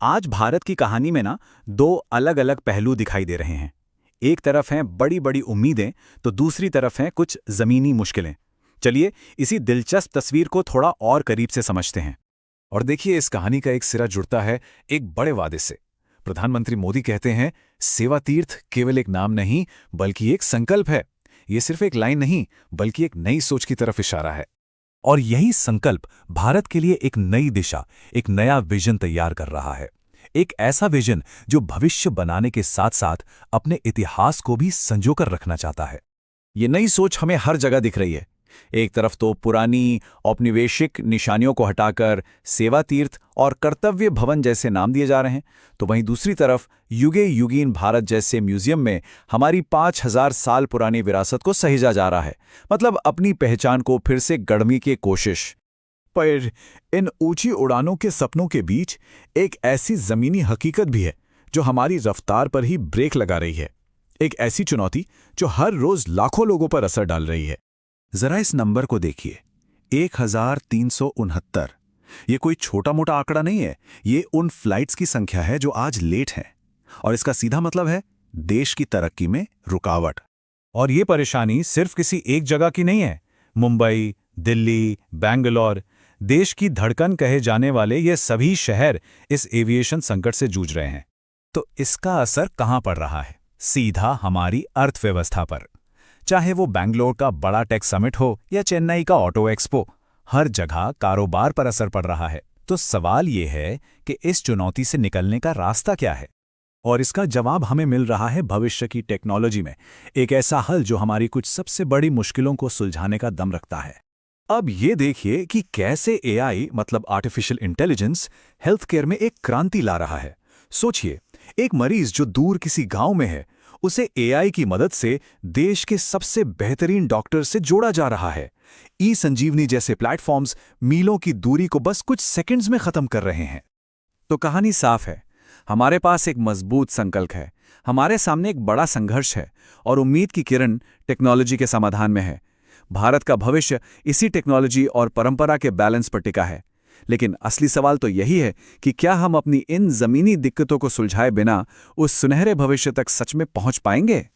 आज भारत की कहानी में ना दो अलग अलग पहलू दिखाई दे रहे हैं। एक तरफ हैं बड़ी बड़ी उम्मीदें, तो दूसरी तरफ हैं कुछ जमीनी मुश्किलें। चलिए इसी दिलचस्प तस्वीर को थोड़ा और करीब से समझते हैं। और देखिए, इस कहानी का एक सिरा जुड़ता है एक बड़े वादे से। प्रधानमंत्री मोदी कहते हैं, सेवा तीर्थ केवल एक नाम नहीं बल्कि एक संकल्प है। ये सिर्फ एक लाइन नहीं बल्कि एक नई सोच की तरफ इशारा है। और यही संकल्प भारत के लिए एक नई दिशा, एक नया विजन तैयार कर रहा है। एक ऐसा विजन जो भविष्य बनाने के साथ साथ अपने इतिहास को भी संजोकर रखना चाहता है। ये नई सोच हमें हर जगह दिख रही है। एक तरफ तो पुरानी औपनिवेशिक निशानियों को हटाकर सेवा तीर्थ और कर्तव्य भवन जैसे नाम दिए जा रहे हैं, तो वहीं दूसरी तरफ युगे युगीन भारत जैसे म्यूजियम में हमारी 5000 साल पुरानी विरासत को सहेजा जा रहा है। मतलब अपनी पहचान को फिर से गढ़ने की कोशिश। पर इन ऊंची उड़ानों के सपनों के बीच एक ऐसी जमीनी हकीकत भी है जो हमारी रफ्तार पर ही ब्रेक लगा रही है। एक ऐसी चुनौती जो हर रोज लाखों लोगों पर असर डाल रही है। जरा इस नंबर को देखिए, 1369। ये कोई छोटा मोटा आंकड़ा नहीं है। ये उन फ्लाइट्स की संख्या है जो आज लेट हैं। और इसका सीधा मतलब है देश की तरक्की में रुकावट। और ये परेशानी सिर्फ किसी एक जगह की नहीं है। मुंबई, दिल्ली, बैंगलोर, देश की धड़कन कहे जाने वाले ये सभी शहर इस एविएशन संकट से जूझ रहे हैं। तो इसका असर कहां पड़ रहा है? सीधा हमारी अर्थव्यवस्था पर। चाहे वो बैंगलोर का बड़ा टेक समिट हो या चेन्नई का ऑटो एक्सपो, हर जगह कारोबार पर असर पड़ रहा है। तो सवाल ये है कि इस चुनौती से निकलने का रास्ता क्या है? और इसका जवाब हमें मिल रहा है भविष्य की टेक्नोलॉजी में। एक ऐसा हल जो हमारी कुछ सबसे बड़ी मुश्किलों को सुलझाने का दम रखता है। अब ये देखिए कि कैसे एआई मतलब आर्टिफिशियल इंटेलिजेंस हेल्थ केयर में एक क्रांति ला रहा है। सोचिए, एक मरीज जो दूर किसी गांव में है, उसे एआई की मदद से देश के सबसे बेहतरीन डॉक्टर से जोड़ा जा रहा है। ई संजीवनी जैसे प्लेटफॉर्म्स मीलों की दूरी को बस कुछ सेकंड्स में खत्म कर रहे हैं। तो कहानी साफ है, हमारे पास एक मजबूत संकल्प है, हमारे सामने एक बड़ा संघर्ष है, और उम्मीद की किरण टेक्नोलॉजी के समाधान में है। भारत का भविष्य इसी टेक्नोलॉजी और परंपरा के बैलेंस पर टिका है। लेकिन असली सवाल तो यही है कि क्या हम अपनी इन जमीनी दिक्कतों को सुलझाए बिना उस सुनहरे भविष्य तक सच में पहुंच पाएंगे?